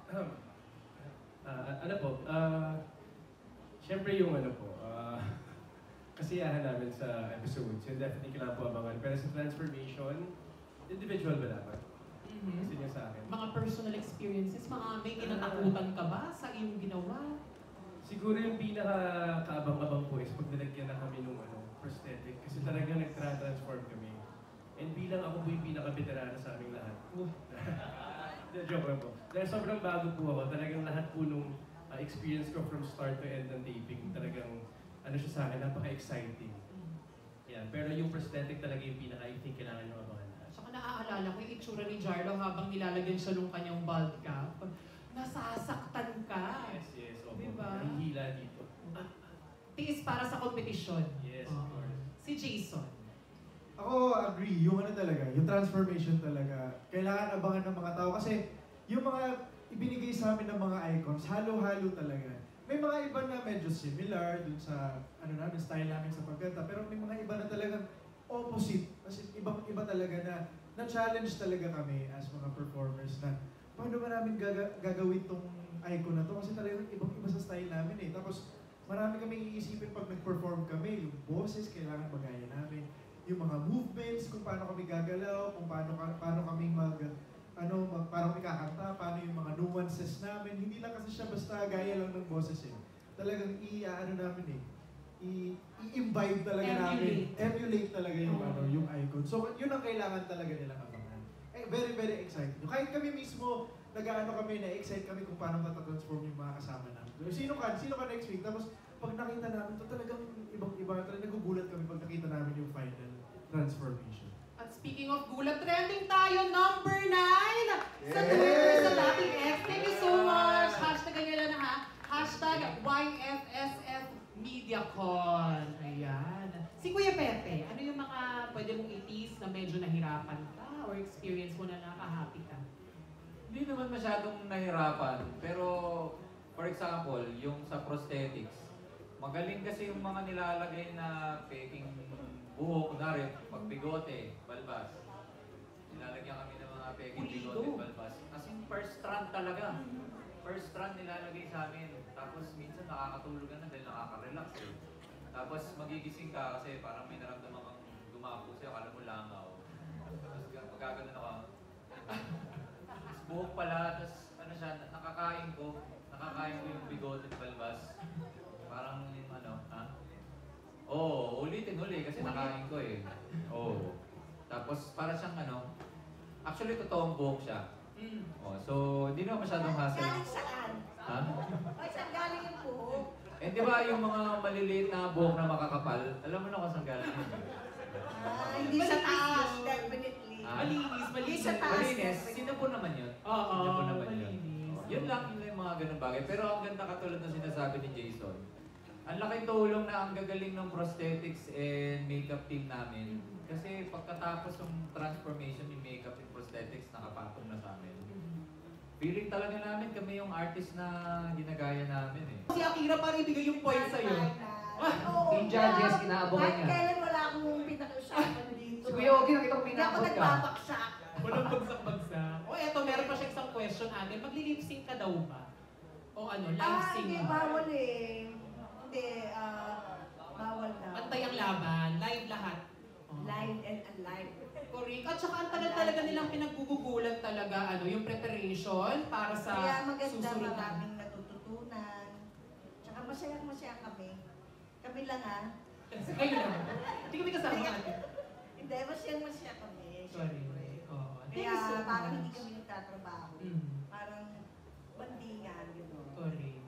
Ano po, syempre yung ano po, kasiyahan namin sa episodes, yun definitely kailangan po abangan. Pero sa transformation, individual ba dapat? Kasi niya sa akin. Mga personal experiences, mga may kinatakutan ka ba sa iyong ginawa? Siguro yung pinaka-kaabang-abang po is pag nilagyan na kami nung prosthetic. Kasi talagang nag-transform kami. And bilang ako po yung pinaka-veterano sa aming lahat. Joke lang po. Dahil sobrang bago po ako, talagang lahat po nung experience ko from start to end ng taping, talagang ano siya sa akin, napaka-exciting. Yan. Pero yung prosthetic talaga yung pinaka-I think kailangan nyo abangan. Saka naaalala ko yung itsura ni Jarlo habang nilalagyan siya nung kanyang bald cap. Nasasaktan ka. Yes. Opo. Diba? Nahihila dito. Tiis para sa kompetisyon. Yes, of course. Si Jason. Ako agree, yung ano talaga, yung transformation talaga, kailangan abangan ng mga tao kasi yung mga ibinigay sa amin ng mga icons, halo-halo talaga. May mga iba na medyo similar dun sa namin, style namin sa pagkanta, pero may mga iba na talagang opposite. Kasi ibang-iba talaga na-challenge talaga kami as mga performers na paano ba namin gagawin tong icon na to? Kasi talagang ibang-iba sa style namin eh. Tapos marami kaming iisipin pag nag-perform kami, yung boses kailangan magaya namin, yung mga movements, kung paano kami gagalaw, kung paano kami paano kami kakanta, paano yung mga nuances namin. Hindi lang kasi siya basta gaya lang ng boses eh. Talagang namin i-imbibe talaga namin. Emulate talaga yung yung icon. So yun ang kailangan talaga nilang abangan. Very, very excited. Kahit kami mismo, na-excite kami kung paano matatransform yung mga kasama namin. Sino ka next week? Tapos pag nakita namin to talagang ibang-iba, talagang nagugulat kami pag nakita namin yung final transformation. At speaking of gulat, trending tayo, number 9! Sa Twitter, sa dating X. Thank you so much! Hashtag ganyan na ha. Hashtag YFSFMediaCon. Ayan. Si Kuya Pepe, ano yung mga pwede mong itis na medyo nahirapan ka or experience mo na naka-happy ka? Hindi naman masyadong nahirapan. Pero, for example, yung sa prosthetics, magaling kasi yung mga nilalagay na peking buhok, kunwari, pagbigote, balbas. Nilalagyan kami ng mga peking bigote, balbas. As in, first strand talaga. First strand nilalagay sa amin. Tapos minsan nakakatulog ka na dahil nakaka-relax eh. Tapos magigising ka kasi parang may naramdaman kang gumapo sa'yo, akala mo langaw. Tapos magagano ako. Tapos buhok pala, tapos nakakain ko yung bigote, balbas. Parang ulitin kasi nakain ko eh. Tapos para siyang actually totoong buhok siya. So hindi naman masyadong hassle. Galing saan? Ha? Ay, saan galing yung buhok? Di ba yung mga maliliit na buhok na makakapal, alam mo na kung saan galing yun. Hindi sa taas, definitely. Malinis. Sa taas. Malinis, sinapo naman yun. Oo, Sinapo naman yun. malinis. Yun lang yung mga ganun bagay. Pero ang ganda katulad ng sinasabi ni Jason, ang laking tulong na ang gagaling ng prosthetics and makeup team namin. Kasi pagkatapos ng transformation yung makeup and prosthetics, nakapatong na sa amin. Feeling talaga namin kami yung artist na ginagaya namin eh. Si Akira parang ibigay yung point sa'yo. Yung judges, inaabangan niya. Kahit kailan wala akong pinag-usapan dito. Si Kuya Ogie, nakita ko Hindi ako pinakot ka. nagbabaksak. Walang bagsak-bagsak. Eto, meron pa siya isang question natin. Magli-lip sync ka daw ba? O live sync? Hindi, bawal eh. Hindi, bawal na. Pantay ang laban, live lahat. Live and alive. Correct. At saka ang tagal talaga nilang pinaggugugulan talaga, yung preparation para sa Kaya maganda, susunod na. maraming natututunan. Tsaka masaya kami. Kami lang Kayo lang. Hindi kami kasama natin. Hindi, masaya kami. Sorry. Siyempre. Thank you so Kaya parang much. hindi kami nagtatrabaho. Parang bandingan, Correct.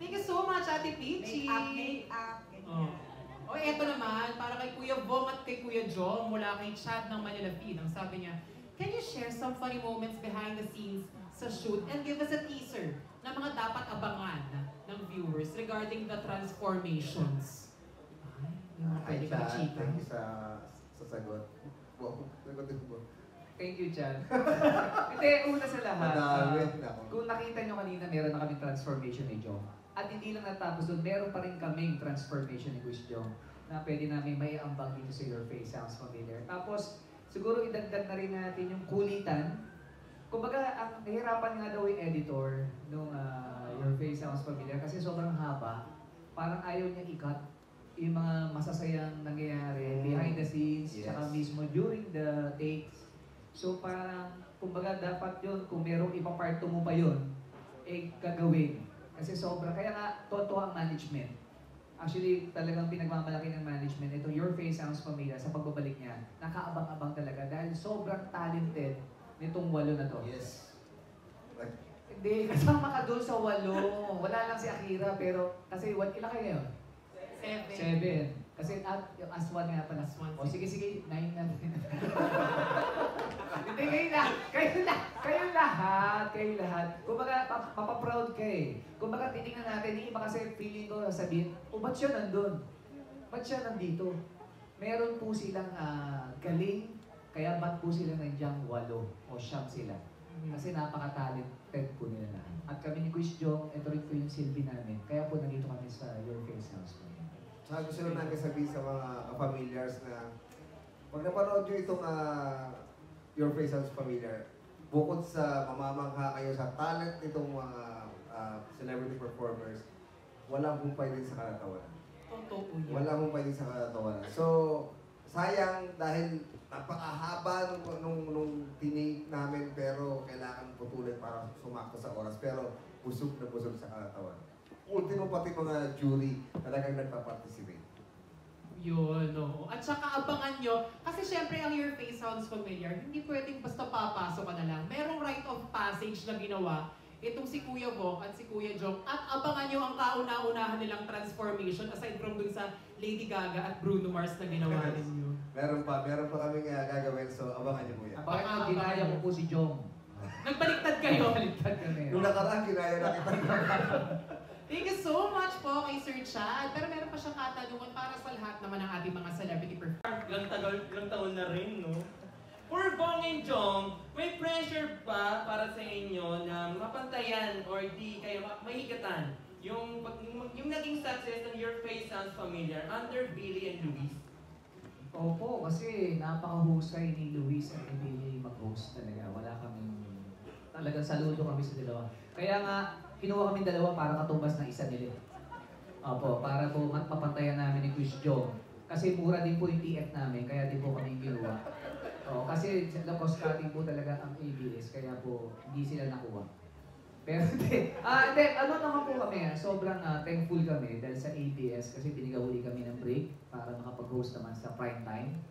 Thank you so much, Ate Peachy. Make up, ganyan. Eto naman, para kay Kuya Bong at kay Kuya Jong, mula kay Chad ng Manila Feed. Ang sabi niya, can you share some funny moments behind the scenes sa shoot and give us a teaser na mga dapat abangan ng viewers regarding the transformations? Hi, Chad. Thank you sa sagot. Wow, nagutin mo. Thank you, Chad. Hindi, una sa lahat, kung nakita nyo kanina, meron na kami transformation ni Jong. At hindi lang natapos doon, meron pa rin kaming transformation ni Gus Jong na pwede namin may ambang dito sa Your Face. Sounds familiar. Tapos, siguro idagdag na rin natin yung kulitan Kumbaga, ang nahirapan nga daw yung editor nung Your Face Sounds Familiar kasi sobrang haba. Parang ayaw niya i-cut yung mga masasayang nangyayari behind the scenes, tsaka mismo during the takes. So parang, kumbaga dapat yun, kung merong ipaparto mo pa yun, gagawin. Kasi sobra, kaya nga, totoo ang management. Actually, talagang pinagmamalaki ng management. Ito, Your Face Sounds Familiar, sa pagbabalik niya, nakaabang-abang talaga dahil sobrang talented nitong 8 na to. Yes. Hindi, kasama ka doon sa 8. Wala lang si Akira, pero kasi ilan kayo ngayon? 7. Kasi yung as-1 nga pala. O sige, 9 na. Hindi, kayo lahat. Kumbaga, mapaproud ka eh. Kumbaga, titingnan natin, yung iba kasi feeling ko sabihin, ba't siya nandun? Ba't siya nandito? Meron po silang galing, kaya ba't po sila nandiyan 8 o 9 sila? Kasi napaka-talented po nila lahat. At kami ni Quiz Jong, ito rin po yung silbi namin. Kaya po nandito kami sa Your Face Sounds. Tsaka gusto lang namin sabihin sa mga familiars na pag napanood nyo itong Your Face Sounds Familiar, bukod sa mamamangha kayo sa talent nitong mga celebrity performers, walang humpay din sa kalatawanan. Totoo yan. Walang humpay din sa kalatawanan. So, sayang dahil napakahaba nung tinake namin pero kailangan putulin para sumakto sa oras. Pero busog na busog sa kalatawanan. Ultimo pati mga jury talagang nagpa-participate. Yun, no. At saka abangan nyo, kasi syempre ang Your Face Sounds Familiar, hindi pwedeng basta papasok ka na lang. Merong rite of passage na ginawa itong si Kuya Bong at si Kuya Jong. At abangan nyo ang kauna-unahan nilang transformation aside from dun sa Lady Gaga at Bruno Mars na ginawa ninyo. Meron pa kaming gagawin, so abangan niyo po yan. Abangan nyo, ginaya ko po si Jong. Nagbaliktad kayo. Baliktad kami. Nung nakaraan, kinaya na kita. Thank you so much po kay Sir Chad. Pero meron pa siyang katanungan para sa lahat naman ng ating mga celebrity performers. Ilang taon na rin, no? For Bong and Jong, may pressure pa para sa inyo na mapantayan or di kayo mahigatan yung naging success ng Your Face Sounds Familiar under Billy and Luis? Opo, kasi napakahusay ni Luis at ni Billy mag-host talaga. Wala kaming, talagang saludo kami sa dalawa. Kaya nga, kinuha kami dalawa para katumbas ng isa nila. Opo, para po mapantayan namin ni Quiz Jong. Kasi mura din po yung TF namin, kaya din po kami kinuha. O, kasi cost cutting po talaga ang ABS, kaya po hindi sila nakuha. Pero hindi, ano naman po kami, sobrang thankful kami dahil sa ABS kasi binigahuli kami ng break para makapag-host naman sa prime time.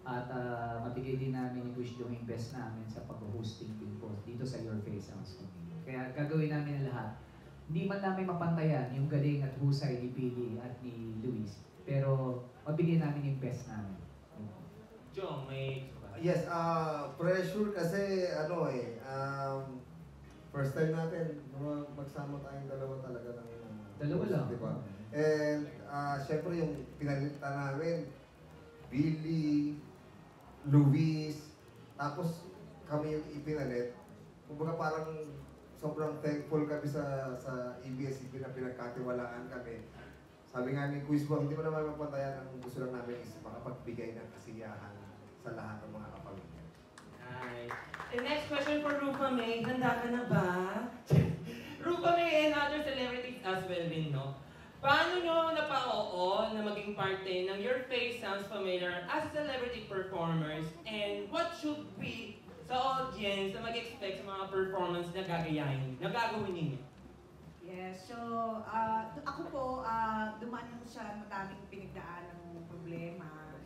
At mabigay din namin ni Quiz Jong yung best namin sa pag-hosting din po dito sa Your Face Sounds Familiar. Kaya gagawin namin ang lahat. Hindi man namin mapantayan yung galing at husay ni Billy at ni Luis. Pero mabigay namin yung best namin. Jong, may... Yes, pressure kasi first time natin magsama tayong dalawa talaga ng Dalawa lang. Diba? And syempre yung pinalitan namin, Billy, Luis, tapos kami yung ipinalit. Kumbaga parang sobrang thankful kami sa ABS-CBN na pinagkatiwalaan kami. Sabi nga ni Quiz Bong, hindi mo naman mapantayan, ang gusto lang namin is makapagbigay ng kasiyahan sa lahat ng mga kapamilya. Alright. The next question for Rufa May. Handa ka na ba? Rufa May and other celebrities as well din, no? Paano nyo napa-oo na maging parte ng Your Face Sounds Familiar as celebrity performers? And what should be sa audience na mag-expect sa mga performance na gagawin ninyo? Yes, so ako po, dumaan ako sa madaming pinagdaan ng problema,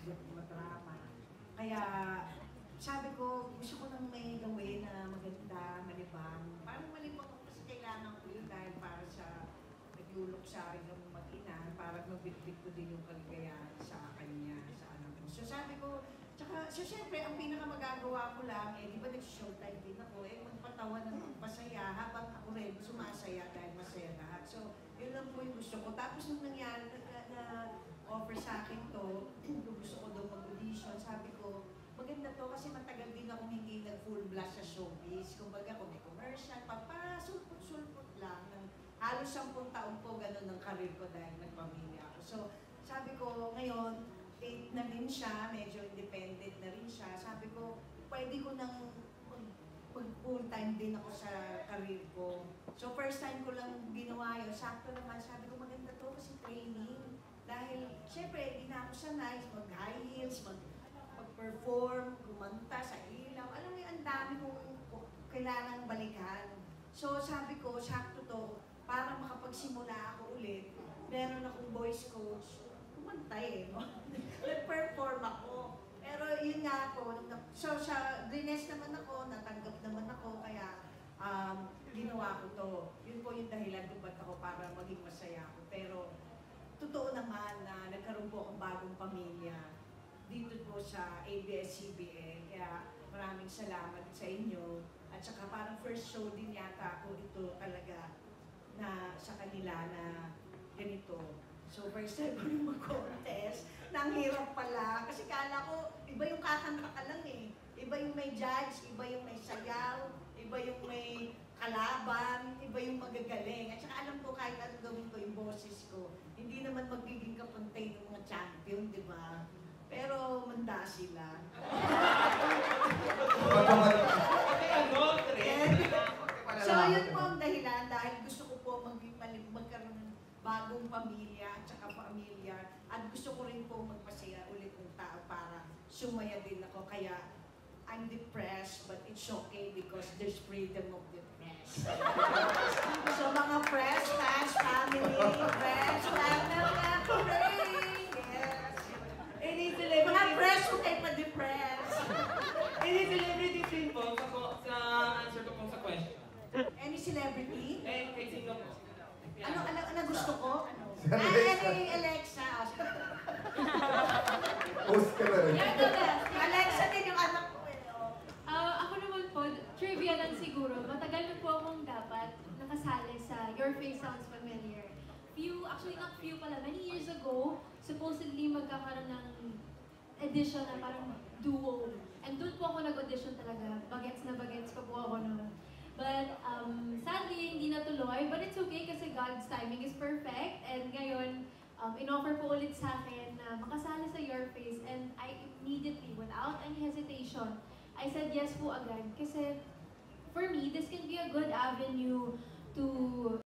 drama. Kaya sabi ko, gusto ko nang may gawin na maganda, malibang. Parang malibang ko kasi kailangan ko yun dahil para sa naglulok sa akin ng mag-ina, para magbitbit ko din yung kaligayahan sa kanya, sa anak ko. So sabi ko, so syempre, ang pinakamagagawa ko lang, di ba nag-showtime din ako, magpatawa ng magpasaya, habang ako rin sumasaya dahil masaya lahat. So, yun lang po yung gusto ko. Tapos nung nangyari, na-offer sa akin to, gusto ko daw mag-audition, sabi ko, maganda to kasi matagal din akong hindi nag-full blast sa showbiz. Kumbaga, kung may commercial, sulpot-sulpot lang. Halos 10 taon po ganun ng career ko dahil nagpamilya ako. So, sabi ko, ngayon, 8 na din siya, medyo independent na rin siya. Sabi ko, pwede ko nang full-time din ako sa career ko. So first time ko lang ginawa yun, sakto naman, sabi ko maganda to kasi training. Dahil, syempre, hindi na ako sanay mag-high heels, mag-perform, kumanta sa ilaw. Alam mo, ang dami kong kailangang balikan. So sabi ko, sakto to, para makapagsimula ako ulit, meron akong voice coach, kumanta no? Nag-perform ako. Pero yun nga ako, so sa Rines naman ako, natanggap naman ako, kaya ginawa ko to. Yun po yung dahilan kung ba't ako para maging masaya ako. Pero totoo naman na nagkaroon po akong bagong pamilya dito po sa ABS-CBN. Kaya maraming salamat sa inyo. At saka parang first show din yata ako ito talaga na sa kanila na ganito. So first time ko rin mag-contest. Nang hirap pala. Kasi kala ko, iba yung kakanta ka lang eh. Iba yung may judge, iba yung may sayaw, iba yung may kalaban, iba yung magagaling. At saka alam ko kahit ano gawin ko yung boses ko, hindi naman magiging kapantay ng mga champion, di ba? Pero manda sila. So yun po ang dahilan dahil gusto ko po magkaroon ng bagong pamilya at saka pamilya at gusto ko rin po magpasaya ulit ng tao para sumaya din ako. Kaya I'm depressed but it's okay because there's freedom of the press. So mga press, fans, family, friends, family, yes. Mga press ko kayo pa-depress. Any celebrity din po sa answer ko po sa question. Any celebrity? Eh, kay sino po? Ano gusto ko? Si Alexa. Any Alexa. Post ka na rin. Alexa din yung anak ko eh. Ako naman po, trivia lang siguro. Matagal na po akong dapat nakasali sa Your Face Sounds Familiar. Actually not few pala, many years ago, supposedly magkakaroon ng edition na parang duo. And doon po ako nag-audition talaga. Bagets pa po ako noon. But sadly, hindi natuloy. But it's okay kasi God's timing is perfect. And ngayon, in-offer po ulit sa akin na makasali sa Your Face. And I immediately, without any hesitation, I said yes po agad. Kasi for me, this can be a good avenue to